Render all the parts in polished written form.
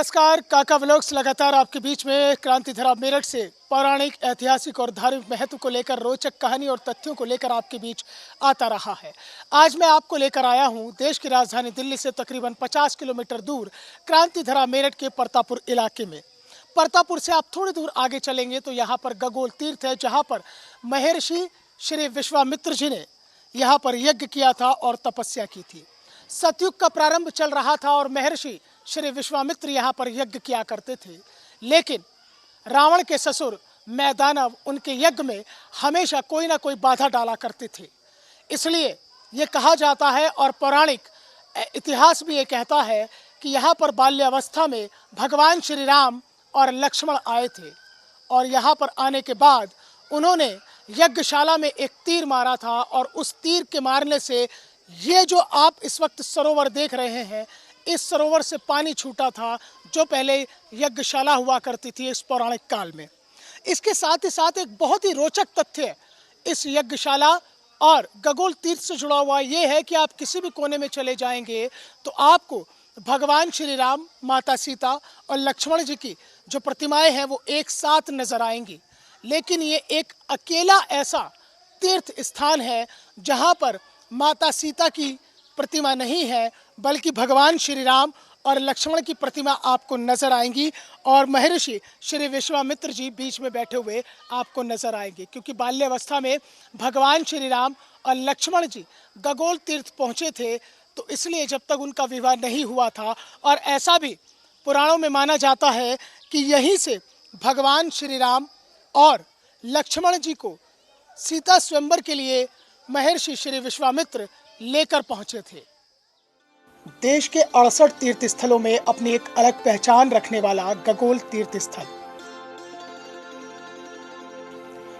नमस्कार, काका व्लॉग्स लगातार आपके बीच में क्रांतिधरा मेरठ से पौराणिक, ऐतिहासिक और धार्मिक महत्व को लेकर रोचक कहानी और तथ्यों को लेकर आपके बीच आता रहा है। आज मैं आपको लेकर आया हूं देश की राजधानी दिल्ली से तकरीबन 50 किलोमीटर दूर क्रांतिधरा मेरठ के परतापुर इलाके में। परतापुर से आप थोड़ी दूर आगे चलेंगे तो यहाँ पर गगोल तीर्थ है, जहाँ पर महर्षि श्री विश्वामित्र जी ने यहाँ पर यज्ञ किया था और तपस्या की थी। सतयुग का प्रारंभ चल रहा था और महर्षि श्री विश्वामित्र यहाँ पर यज्ञ किया करते थे, लेकिन रावण के ससुर मैदानव उनके यज्ञ में हमेशा कोई ना कोई बाधा डाला करते थे। इसलिए ये कहा जाता है और पौराणिक इतिहास भी ये कहता है कि यहाँ पर बाल्यावस्था में भगवान श्री राम और लक्ष्मण आए थे और यहाँ पर आने के बाद उन्होंने यज्ञशाला में एक तीर मारा था और उस तीर के मारने से ये जो आप इस वक्त सरोवर देख रहे हैं, इस सरोवर से पानी छूटा था जो पहले यज्ञशाला हुआ करती थी इस पौराणिक काल में। इसके साथ ही साथ एक बहुत ही रोचक तथ्य इस यज्ञशाला और गगोल तीर्थ से जुड़ा हुआ ये है कि आप किसी भी कोने में चले जाएंगे तो आपको भगवान श्री राम, माता सीता और लक्ष्मण जी की जो प्रतिमाएं हैं वो एक साथ नजर आएंगी। लेकिन ये एक अकेला ऐसा तीर्थ स्थान है जहाँ पर माता सीता की प्रतिमा नहीं है, बल्कि भगवान श्री राम और लक्ष्मण की प्रतिमा आपको नजर आएंगी और महर्षि श्री विश्वामित्र जी बीच में बैठे हुए आपको नजर आएंगे, क्योंकि बाल्यावस्था में भगवान श्री राम और लक्ष्मण जी गगोल तीर्थ पहुँचे थे, तो इसलिए जब तक उनका विवाह नहीं हुआ था। और ऐसा भी पुराणों में माना जाता है कि यहीं से भगवान श्री राम और लक्ष्मण जी को सीता स्वयंवर के लिए महर्षि श्री विश्वामित्र लेकर पहुंचे थे। देश के 68 तीर्थ स्थलों में अपनी एक अलग पहचान रखने वाला गगोल तीर्थ स्थल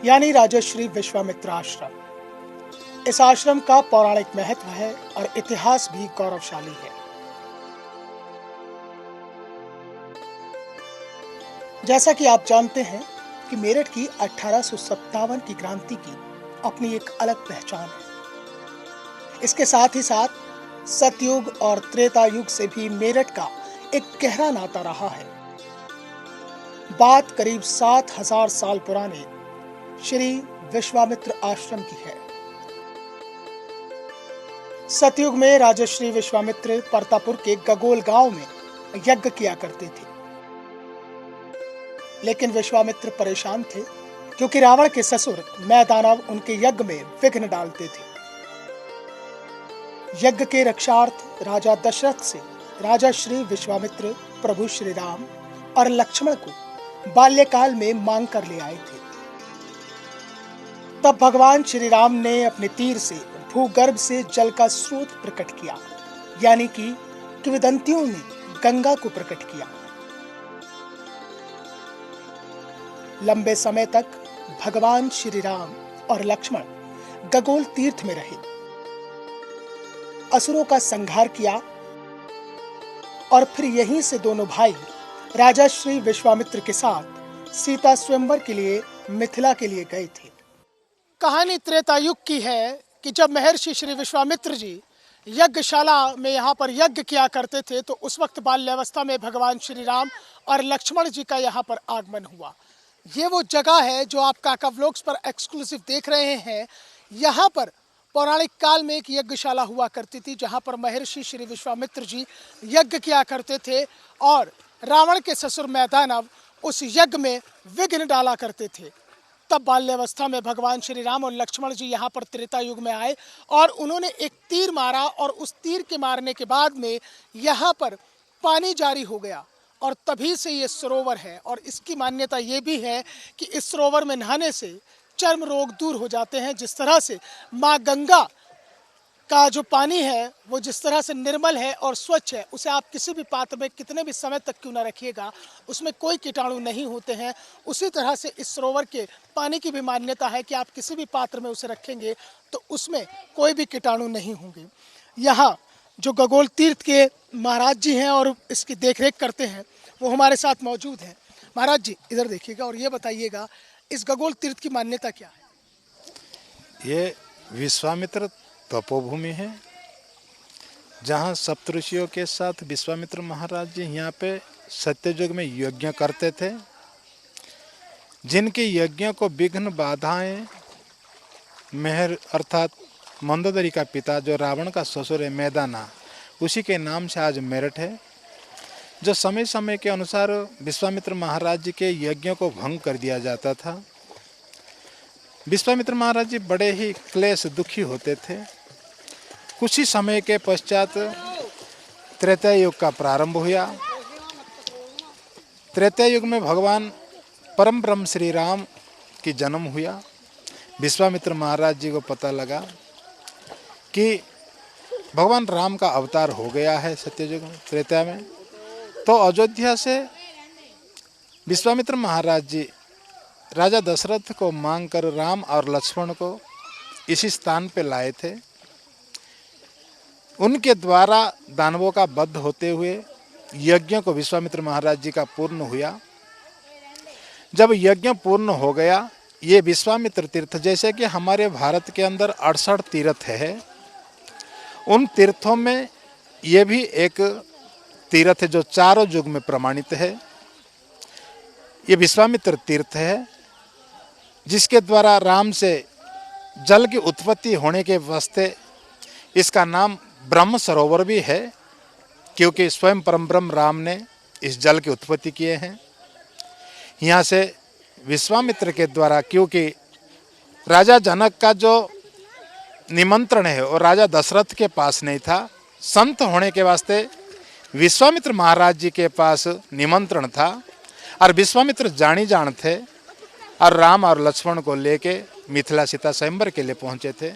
यानी राजश्री विश्वामित्र आश्रम। इस आश्रम का पौराणिक महत्व है और इतिहास भी गौरवशाली है। जैसा कि आप जानते हैं कि मेरठ की 1857 की क्रांति की अपनी एक अलग पहचान है। इसके साथ ही साथ सतयुग और त्रेता युग से भी मेरठ का एक गहरा नाता रहा है। बात करीब 7000 साल पुराने श्री विश्वामित्र आश्रम की है। सतयुग में राजश्री विश्वामित्र परतापुर के गगोल गांव में यज्ञ किया करते थे, लेकिन विश्वामित्र परेशान थे क्योंकि रावण के ससुर मैदानव उनके यज्ञ में विघ्न डालते थे। यज्ञ के रक्षार्थ राजा दशरथ से राजा श्री विश्वामित्र प्रभु श्री राम और लक्ष्मण को बाल्यकाल में मांग कर ले आए थे। तब भगवान श्री राम ने अपने तीर से भूगर्भ से जल का स्रोत प्रकट किया, यानी कि किंवदंतियों ने गंगा को प्रकट किया। लंबे समय तक भगवान श्री राम और लक्ष्मण गगोल तीर्थ में रहे, असुरों का संहार किया और फिर यहीं से दोनों भाई राजा श्री विश्वामित्र के साथ सीता स्वयंवर के लिए मिथिला के लिए गए थे। कहानी त्रेता युग की है कि जब महर्षि श्री विश्वामित्र जी यज्ञशाला में यहाँ पर यज्ञ किया करते थे तो उस वक्त बाल्यावस्था में भगवान श्री राम और लक्ष्मण जी का यहाँ पर आगमन हुआ। ये वो जगह है जो आप काका व्लॉग्स पर एक्सक्लूसिव देख रहे हैं। यहाँ पर पौराणिक काल में एक यज्ञशाला हुआ करती थी जहाँ पर महर्षि श्री विश्वामित्र जी यज्ञ किया करते थे और रावण के ससुर मैदानव उस यज्ञ में विघ्न डाला करते थे। तब बाल्यावस्था में भगवान श्री राम और लक्ष्मण जी यहाँ पर त्रेता युग में आए और उन्होंने एक तीर मारा और उस तीर के मारने के बाद में यहाँ पर पानी जारी हो गया और तभी से ये सरोवर है। और इसकी मान्यता ये भी है कि इस सरोवर में नहाने से चर्म रोग दूर हो जाते हैं। जिस तरह से माँ गंगा का जो पानी है वो जिस तरह से निर्मल है और स्वच्छ है, उसे आप किसी भी पात्र में कितने भी समय तक क्यों ना रखिएगा, उसमें कोई कीटाणु नहीं होते हैं। उसी तरह से इस सरोवर के पानी की भी मान्यता है कि आप किसी भी पात्र में उसे रखेंगे तो उसमें कोई भी कीटाणु नहीं होंगे। यहाँ जो गगोल तीर्थ के महाराज जी हैं और इसकी देखरेख करते हैं वो हमारे साथ मौजूद हैं। महाराज जी इधर देखिएगा और ये बताइएगा इस गगोल तीर्थ की मान्यता क्या है? ये विश्वामित्र तपोभूमि है, जहाँ सप्तऋषियों के साथ विश्वामित्र महाराज जी यहाँ पे सत्ययुग में यज्ञ करते थे, जिनके यज्ञों को विघ्न बाधाएं मेहर अर्थात मंदोदरी का पिता जो रावण का ससुर है मैदाना, उसी के नाम से आज मेरठ है। जो समय समय के अनुसार विश्वामित्र महाराज जी के यज्ञों को भंग कर दिया जाता था। विश्वामित्र महाराज जी बड़े ही क्लेश दुखी होते थे। कुछ ही समय के पश्चात त्रेता युग का प्रारंभ हुआ। त्रेता युग में भगवान परम ब्रह्म श्री राम की जन्म हुआ। विश्वामित्र महाराज जी को पता लगा कि भगवान राम का अवतार हो गया है सत्ययुग में, त्रेता में। तो अयोध्या से विश्वामित्र महाराज जी राजा दशरथ को मांगकर राम और लक्ष्मण को इसी स्थान पे लाए थे। उनके द्वारा दानवों का वध होते हुए यज्ञ को विश्वामित्र महाराज जी का पूर्ण हुआ। जब यज्ञ पूर्ण हो गया, ये विश्वामित्र तीर्थ, जैसे कि हमारे भारत के अंदर 68 तीर्थ है, उन तीर्थों में ये भी एक तीर्थ है जो चारों युग में प्रमाणित है। ये विश्वामित्र तीर्थ है, जिसके द्वारा राम से जल की उत्पत्ति होने के वास्ते इसका नाम ब्रह्म सरोवर भी है, क्योंकि स्वयं परम ब्रह्म राम ने इस जल की उत्पत्ति किए हैं। यहाँ से विश्वामित्र के द्वारा, क्योंकि राजा जनक का जो निमंत्रण है और राजा दशरथ के पास नहीं था, संत होने के वास्ते विश्वामित्र महाराज जी के पास निमंत्रण था और विश्वामित्र जानी जान थे और राम और लक्ष्मण को लेके मिथिला सीता स्वयंवर के लिए पहुंचे थे।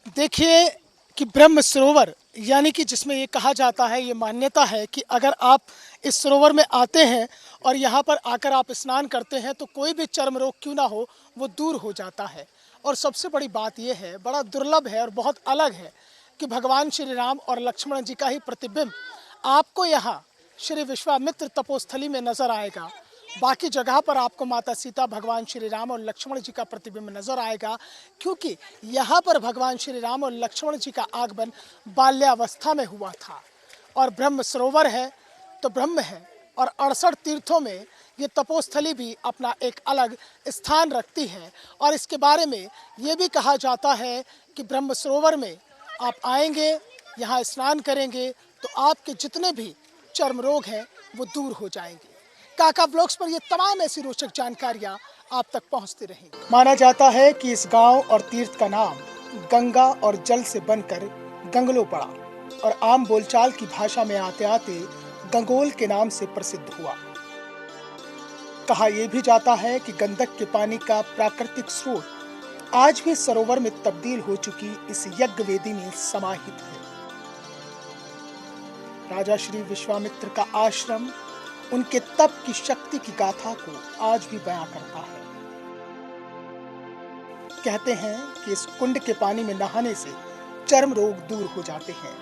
देखिए कि ब्रह्म सरोवर यानी कि जिसमें ये कहा जाता है, ये मान्यता है कि अगर आप इस सरोवर में आते हैं और यहाँ पर आकर आप स्नान करते हैं तो कोई भी चर्म रोग क्यों ना हो वो दूर हो जाता है। और सबसे बड़ी बात यह है, बड़ा दुर्लभ है और बहुत अलग है कि भगवान श्री राम और लक्ष्मण जी का ही प्रतिबिंब आपको यहाँ श्री विश्वामित्र तपोस्थली में नजर आएगा। बाकी जगह पर आपको माता सीता, भगवान श्री राम और लक्ष्मण जी का प्रतिबिंब नजर आएगा, क्योंकि यहाँ पर भगवान श्री राम और लक्ष्मण जी का आगमन बाल्यावस्था में हुआ था। और ब्रह्म सरोवर है तो ब्रह्म है, और 68 तीर्थों में ये तपोस्थली भी अपना एक अलग स्थान रखती है। और इसके बारे में ये भी कहा जाता है कि ब्रह्म सरोवर में आप आएंगे, यहाँ स्नान करेंगे तो आपके जितने भी चर्म रोग हैं वो दूर हो जाएंगे। काका ब्लॉग्स पर ये तमाम ऐसी रोचक जानकारियाँ आप तक पहुँचती रहेंगी। माना जाता है कि इस गांव और तीर्थ का नाम गंगा और जल से बनकर गंगलो पड़ा और आम बोलचाल की भाषा में आते आते गंगोल के नाम से प्रसिद्ध हुआ। कहा यह भी जाता है कि गंडक के पानी का प्राकृतिक स्रोत आज भी सरोवर में तब्दील हो चुकी इस यज्ञ वेदी में समाहित है। राजा श्री विश्वामित्र का आश्रम उनके तप की शक्ति की गाथा को आज भी बयां करता है। कहते हैं कि इस कुंड के पानी में नहाने से चर्म रोग दूर हो जाते हैं।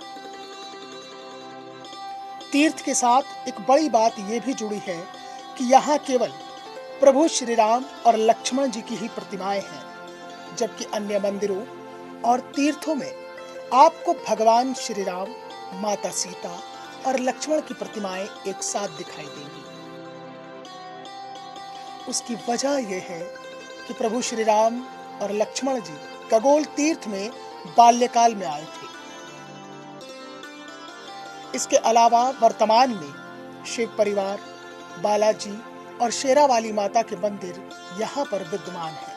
तीर्थ के साथ एक बड़ी बात यह भी जुड़ी है कि यहाँ केवल प्रभु श्री राम और लक्ष्मण जी की ही प्रतिमाएं हैं, जबकि अन्य मंदिरों और तीर्थों में आपको भगवान श्री राम, माता सीता और लक्ष्मण की प्रतिमाएं एक साथ दिखाई देंगी। उसकी वजह यह है कि प्रभु श्री राम और लक्ष्मण जी खगोल तीर्थ में बाल्यकाल में आए थे। इसके अलावा वर्तमान में शिव परिवार, बालाजी और शेरावाली माता के मंदिर यहाँ पर विद्यमान हैं।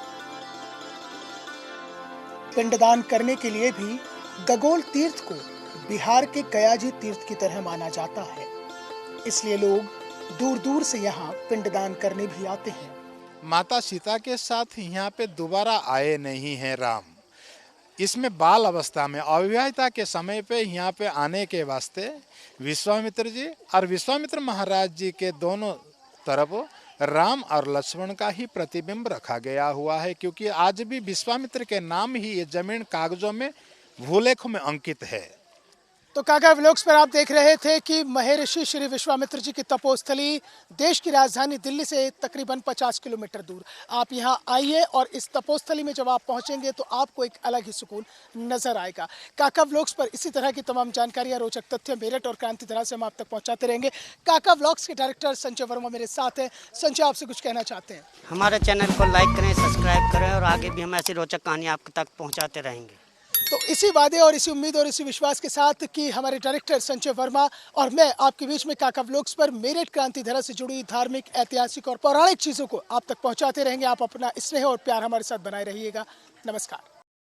पिंडदान करने के लिए भी गगोल तीर्थ को बिहार के कयाजी तीर्थ की तरह माना जाता है, इसलिए लोग दूर दूर से यहाँ पिंडदान करने भी आते हैं। माता सीता के साथ यहाँ पे दोबारा आए नहीं हैं राम। इसमें बाल अवस्था में अविवाहिता के समय पे यहाँ पे आने के वास्ते विश्वामित्र जी और विश्वामित्र महाराज जी के दोनों तरफ राम और लक्ष्मण का ही प्रतिबिंब रखा गया हुआ है, क्योंकि आज भी विश्वामित्र के नाम ही ये जमीन कागजों में भूलेखों में अंकित है। तो काका व्लॉग्स पर आप देख रहे थे कि महर्षि श्री विश्वामित्र जी की तपोस्थली देश की राजधानी दिल्ली से तकरीबन 50 किलोमीटर दूर। आप यहां आइए और इस तपोस्थली में जब आप पहुंचेंगे तो आपको एक अलग ही सुकून नजर आएगा। काका व्लॉग्स पर इसी तरह की तमाम जानकारियां, रोचक तथ्य मेरठ और क्रांतिधरा से हम आप तक पहुंचाते रहेंगे। काका व्लॉग्स के डायरेक्टर संजय वर्मा मेरे साथ हैं। संजय, आपसे कुछ कहना चाहते हैं? हमारे चैनल को लाइक करें, सब्सक्राइब करें और आगे भी हम ऐसी रोचक कहानी आप तक पहुंचाते रहेंगे। तो इसी वादे और इसी उम्मीद और इसी विश्वास के साथ कि हमारे डायरेक्टर संजय वर्मा और मैं आपके बीच में काका व्लॉग्स पर मेरठ क्रांतिधरा से जुड़ी धार्मिक, ऐतिहासिक और पौराणिक चीज़ों को आप तक पहुंचाते रहेंगे। आप अपना स्नेह और प्यार हमारे साथ बनाए रहिएगा। नमस्कार।